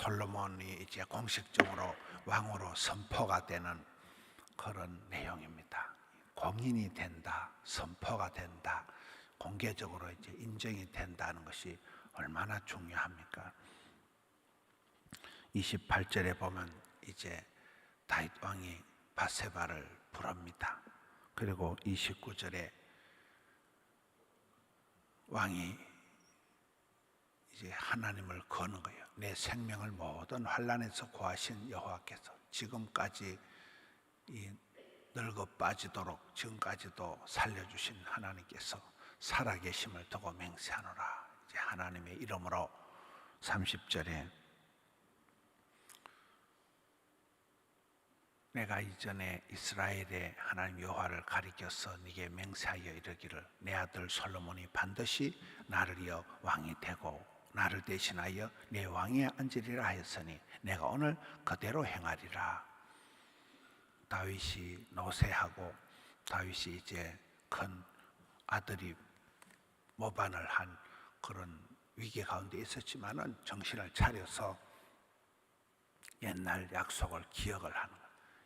솔로몬이 이제 공식적으로 왕으로 선포가 되는 그런 내용입니다. 공인이 된다, 선포가 된다, 공개적으로 이제 인정이 된다는 것이 얼마나 중요합니까? 28절에 보면 이제 다윗 왕이 밧세바를 부릅니다. 그리고 29절에 왕이 이제 하나님을 거는 거예요. 내 생명을 모든 환난에서 구하신 여호와께서 지금까지 이 늙어 빠지도록 지금까지도 살려주신 하나님께서 살아계심을 두고 맹세하노라. 이제 하나님의 이름으로 30절에 내가 이전에 이스라엘의 하나님 여호와를 가리켜서 네게 맹세하여 이르기를 내 아들 솔로몬이 반드시 나를 이어 왕이 되고 나를 대신하여 내 왕위에 앉으리라 하였으니 내가 오늘 그대로 행하리라. 다윗이 노쇠하고 다윗이 이제 큰 아들이 모반을 한 그런 위기 가운데 있었지만은 정신을 차려서 옛날 약속을 기억을 하는 거예요.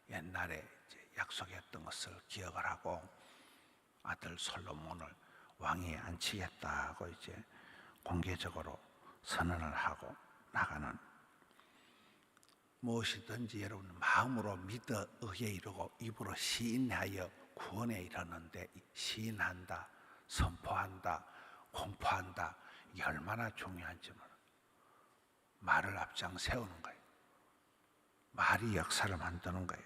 옛날에 이제 약속했던 것을 기억을 하고 아들 솔로몬을 왕위에 앉히겠다고 이제 공개적으로 선언을 하고 나가는, 무엇이든지 여러분 마음으로 믿어 의에 이르고 입으로 시인하여 구원에 이르는데 시인한다, 선포한다, 공포한다, 이게 얼마나 중요한지 말을 앞장 세우는 거예요. 말이 역사를 만드는 거예요.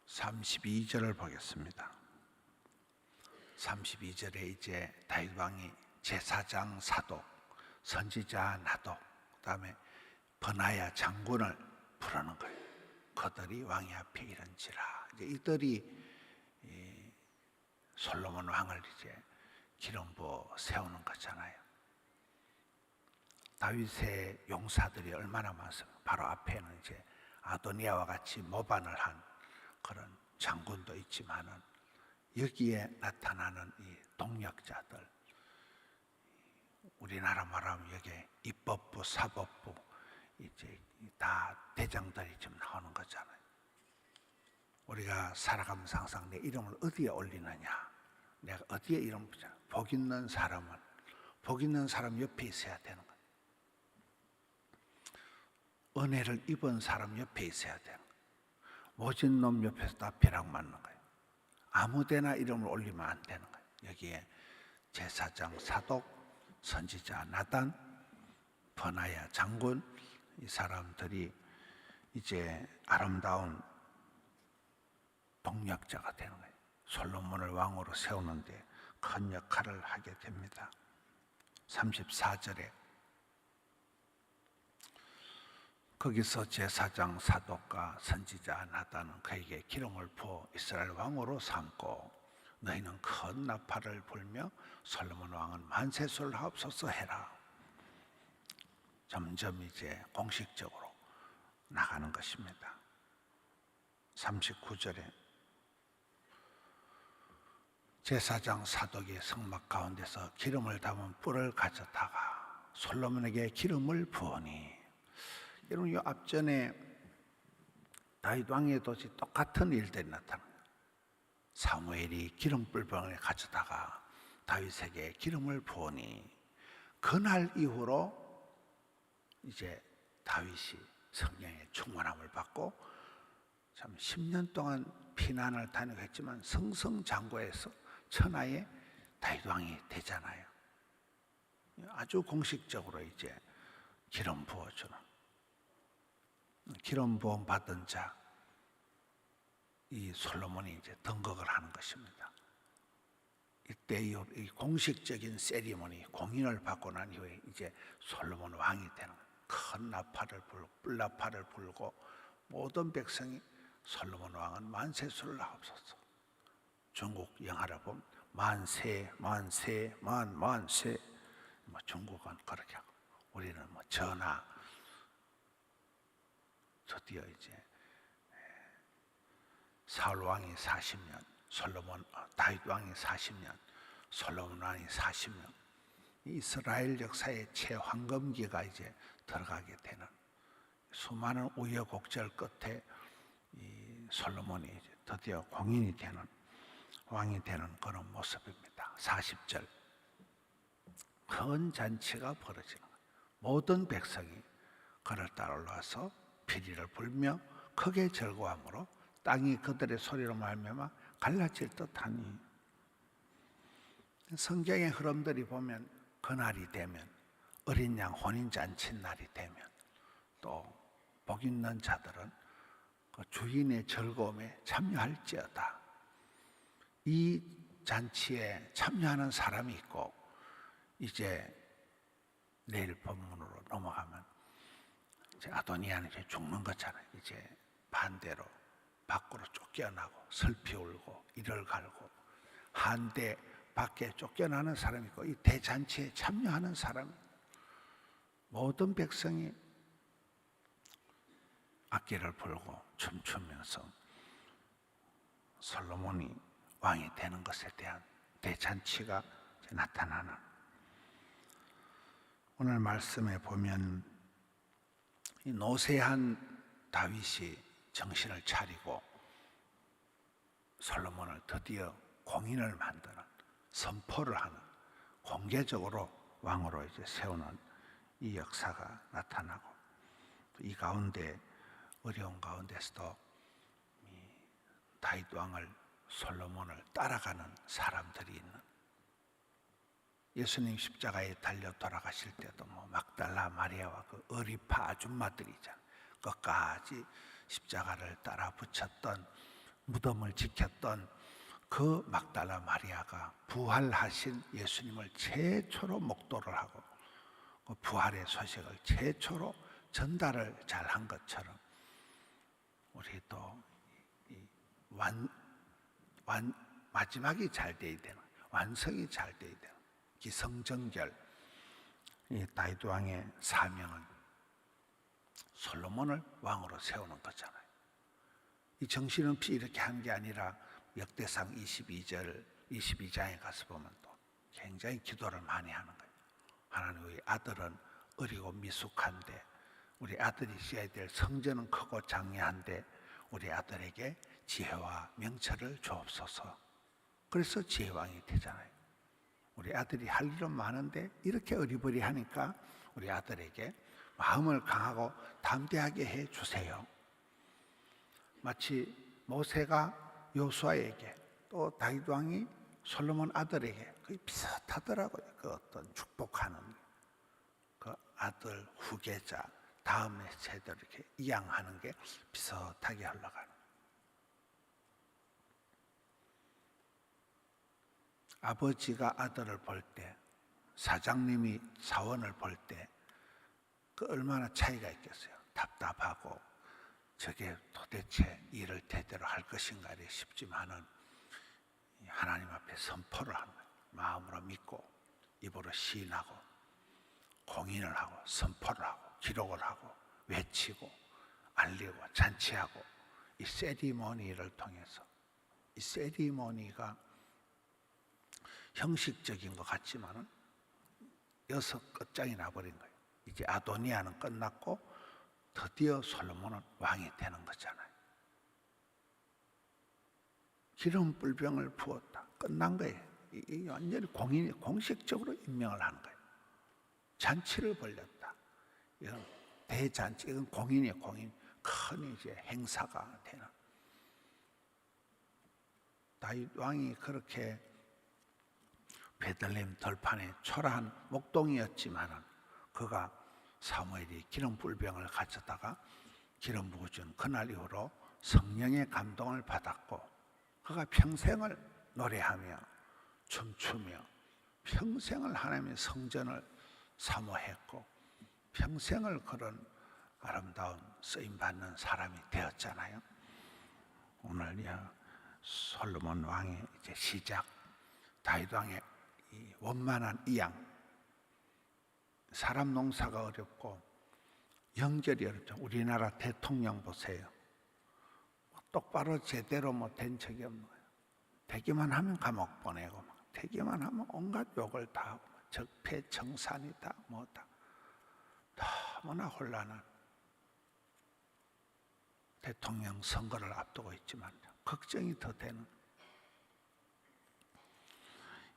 32절을 보겠습니다. 32절에 이제 다윗 왕이 제사장 사독, 선지자 나독, 그다음에 버나야 장군을 부르는 거예요. 그들이 왕의 앞에 이른지라. 이제 이들이 솔로몬 왕을 이제 기름 부어 세우는 거잖아요. 다윗의 용사들이 얼마나 많습니까? 바로 앞에는 이제 아도니아와 같이 모반을 한 그런 장군도 있지만은 여기에 나타나는 이 동력자들, 우리나라 말하면 여기에 입법부, 사법부 이제 다 대장들이 지금 나오는 거잖아요. 우리가 살아가면서 항상 내 이름을 어디에 올리느냐, 내가 어디에 이름 붙여, 복 있는 사람은 복 있는 사람 옆에 있어야 되는 거예요. 은혜를 입은 사람 옆에 있어야 되는 거예요. 모진 놈 옆에서 다 벼락 맞는 거예요. 아무데나 이름을 올리면 안 되는 거예요. 여기에 제사장 사독, 선지자 나단, 버나야 장군, 이 사람들이 이제 아름다운 동력자가 되는 거예요. 솔로몬을 왕으로 세우는데 큰 역할을 하게 됩니다. 34절에 거기서 제사장 사독과 선지자 나단은 그에게 기름을 부어 이스라엘 왕으로 삼고 너희는 큰 나팔을 불며 솔로몬 왕은 만세수를 하옵소서 해라. 점점 이제 공식적으로 나가는 것입니다. 39절에 제사장 사독이 성막 가운데서 기름을 담은 뿔을 가져다가 솔로몬에게 기름을 부으니, 여러분 이 앞전에 다윗 왕에도 똑같은 일들이 나타납니다. 사무엘이 기름불병을 가져다가 다윗에게 기름을 부으니 그날 이후로 이제 다윗이 성령의 충만함을 받고 참 10년 동안 피난을 다니겠지만 승승장구해서 천하의 다윗 왕이 되잖아요. 아주 공식적으로 이제 기름 부어주는, 기름 부음 받은 자, 이 솔로몬이 이제 등극을 하는 것입니다. 이때 이 공식적인 세리머니 공인을 받고 난 이후에 이제 솔로몬 왕이 되는 거예요. 큰 나팔을 불고 뿔나팔을 불고 모든 백성이 솔로몬 왕은 만세수를 하옵소서. 중국 영화를 보면 만세 만세 만세, 뭐 중국은 그렇게 하고 우리는 뭐 전하, 드디어 이제 사울 왕이 40년, 다윗 왕이 40년, 솔로몬 왕이 40년, 이스라엘 역사의 최황금기가 이제 들어가게 되는, 수많은 우여곡절 끝에 이 솔로몬이 이제 드디어 공인이 되는, 왕이 되는 그런 모습입니다. 40절, 큰 잔치가 벌어지는 거예요. 모든 백성이 그를 따라 올라와서 피리를 불며 크게 즐거워하므로 땅이 그들의 소리로 말미암아 갈라질 듯하니. 성경의 흐름들이 보면 그날이 되면, 어린 양 혼인잔치 날이 되면, 또 복 있는 자들은 그 주인의 즐거움에 참여할지어다. 이 잔치에 참여하는 사람이 있고, 이제 내일 본문으로 넘어가면 이제 아도니아는 이제 죽는 거잖아요. 이제 반대로 밖으로 쫓겨나고 슬피 울고 이를 갈고 한데 밖에 쫓겨나는 사람이 있고, 이 대잔치에 참여하는 사람, 모든 백성이 악기를 불고 춤추면서 솔로몬이 왕이 되는 것에 대한 대잔치가 나타나는, 오늘 말씀에 보면 이 노쇠한 다윗이 정신을 차리고 솔로몬을 드디어 공인을 만드는, 선포를 하는, 공개적으로 왕으로 이제 세우는 이 역사가 나타나고, 이 가운데 어려운 가운데서도 다윗 왕을, 솔로몬을 따라가는 사람들이 있는, 예수님 십자가에 달려 돌아가실 때도 뭐 막달라 마리아와 그 어리파 아줌마들이잖아요. 끝까지 십자가를 따라 붙였던, 무덤을 지켰던 그 막달라 마리아가 부활하신 예수님을 최초로 목도를 하고 그 부활의 소식을 최초로 전달을 잘한 것처럼, 우리도 마지막이 잘 돼야 되는, 완성이 잘 돼야 되는 기성정결, 이 다윗 왕의 사명은 솔로몬을 왕으로 세우는 거잖아요. 이 정신없이 이렇게 한 게 아니라 역대상 22장에 가서 보면 또 굉장히 기도를 많이 하는 거예요. 하나님, 우리 아들은 어리고 미숙한데, 우리 아들이 있어야 될 성전은 크고 장려한데 우리 아들에게 지혜와 명철을 주옵소서. 그래서 지혜왕이 되잖아요. 우리 아들이 할 일은 많은데 이렇게 어리버리하니까 우리 아들에게 마음을 강하고 담대하게 해 주세요. 마치 모세가 여호수아에게, 또 다윗 왕이 솔로몬 아들에게 거의 비슷하더라고요. 그 어떤 축복하는, 그 아들 후계자 다음에 세대로 이렇게 이양하는 게 비슷하게 흘러가는. 아버지가 아들을 볼 때, 사장님이 사원을 볼 때 그 얼마나 차이가 있겠어요. 답답하고 저게 도대체 일을 제대로 할 것인가 싶지만은 하나님 앞에 선포를 하는 거예요. 마음으로 믿고 입으로 시인하고 공인을 하고 선포를 하고 기록을 하고 외치고 알리고 잔치하고, 이 세리머니를 통해서, 이 세리머니가 형식적인 것 같지만은 여섯 끝장이 나버린 거예요. 이제 아도니아는 끝났고 드디어 솔로몬은 왕이 되는 거잖아요. 기름 뿔병을 부었다. 끝난 거예요. 이 완전히 공식적으로 임명을 하는 거예요. 잔치를 벌렸다. 이건 대잔치, 이건 공인이에요. 공인. 큰 이제 행사가 되는. 다윗 왕이 그렇게 베들레헴 들판에 초라한 목동이었지만은, 그가 사무엘이 기름 뿔병을 가져다가 기름 부어준 그날 이후로 성령의 감동을 받았고, 그가 평생을 노래하며 춤추며 평생을 하나님의 성전을 사모했고 평생을 그런 아름다운 쓰임받는 사람이 되었잖아요. 오늘 솔로몬 왕의 이제 시작, 다윗 왕의 이 원만한 이양. 사람 농사가 어렵고 연결이 어렵죠. 우리나라 대통령 보세요. 똑바로 제대로 된 적이 없는 거예요. 되기만 하면 감옥 보내고, 되기만 하면 온갖 욕을 다 하고, 적폐청산이다 뭐다 너무나 혼란한 대통령 선거를 앞두고 있지만 걱정이 더 되는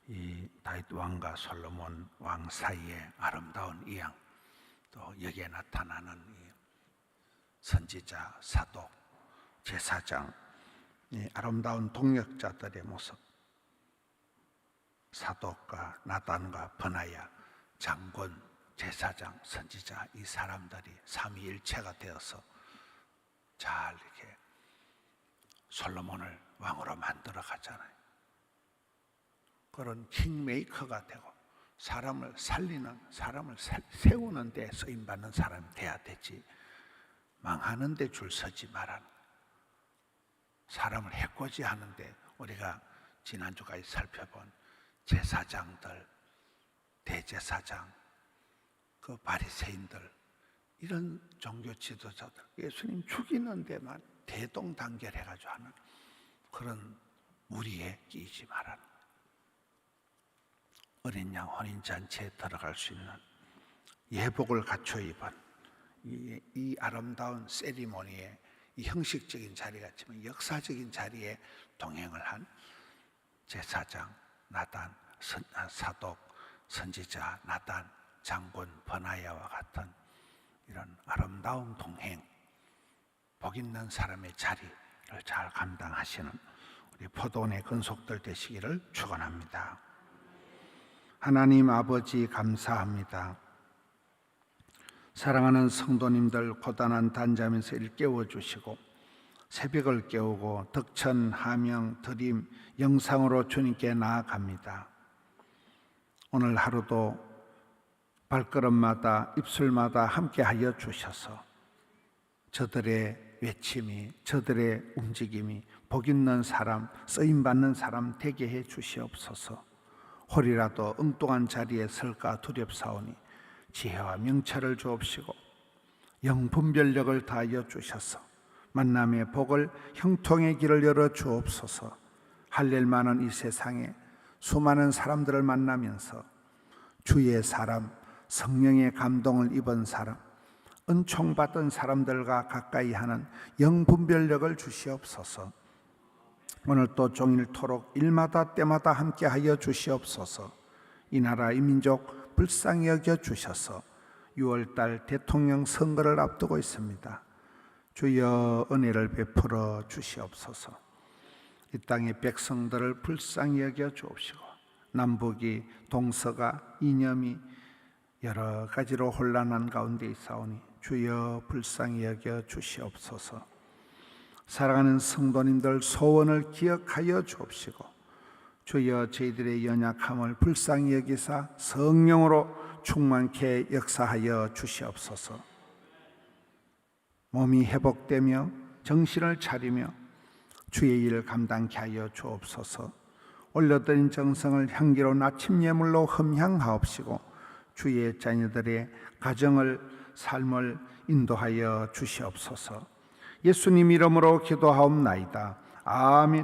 이 다윗 왕과 솔로몬 왕 사이의 아름다운 이양, 또 여기에 나타나는 이 선지자, 사도, 제사장, 이 아름다운 동역자들의 모습, 사독과 나단과 버나야, 장군, 제사장, 선지자, 이 사람들이 삼위일체가 되어서 잘 이렇게 솔로몬을 왕으로 만들어 가잖아요. 그런 킹메이커가 되고 사람을 살리는, 사람을 세우는 데 쓰임받는 사람이 돼야 되지, 망하는 데 줄 서지 말아라. 사람을 해코지 하는데 우리가 지난주까지 살펴본 제사장들, 대제사장, 그 바리새인들, 이런 종교 지도자들 예수님 죽이는 데만 대동단결해가지고 하는 그런 무리에 끼지 말아라. 어린 양 혼인잔치에 들어갈 수 있는 예복을 갖춰 입은 이 아름다운 세리머니에, 이 형식적인 자리 같지만 역사적인 자리에 동행을 한 제사장 나단, 사독, 선지자 나단, 장군 버나야와 같은 이런 아름다운 동행, 복 있는 사람의 자리를 잘 감당하시는 우리 포도원의 근속들 되시기를 축원합니다. 하나님 아버지 감사합니다. 사랑하는 성도님들 고단한 단잠에서 일깨워 주시고 새벽을 깨우고 덕천, 하명, 드림, 영상으로 주님께 나아갑니다. 오늘 하루도 발걸음마다 입술마다 함께하여 주셔서 저들의 외침이, 저들의 움직임이 복 있는 사람, 쓰임받는 사람 되게 해 주시옵소서. 홀이라도 엉뚱한 자리에 설까 두렵사오니 지혜와 명철을 주옵시고 영분별력을 다하여 주셔서 만남의 복을, 형통의 길을 열어 주옵소서. 할렐 많은 이 세상에 수많은 사람들을 만나면서 주의 사람, 성령의 감동을 입은 사람, 은총받은 사람들과 가까이 하는 영분별력을 주시옵소서. 오늘 또 종일토록 일마다 때마다 함께하여 주시옵소서. 이 나라 이 민족 불쌍히 여겨 주셔서 6월달 대통령 선거를 앞두고 있습니다. 주여 은혜를 베풀어 주시옵소서. 이 땅의 백성들을 불쌍히 여겨 주옵시고 남북이, 동서가, 이념이 여러 가지로 혼란한 가운데 있사오니 주여 불쌍히 여겨 주시옵소서. 사랑하는 성도님들 소원을 기억하여 주옵시고 주여 저희들의 연약함을 불쌍히 여기사 성령으로 충만케 역사하여 주시옵소서. 몸이 회복되며 정신을 차리며 주의 일을 감당케 하여 주옵소서. 올려드린 정성을 향기로 나침 예물로 흠향하옵시고 주의 자녀들의 가정을, 삶을 인도하여 주시옵소서. 예수님 이름으로 기도하옵나이다. 아멘.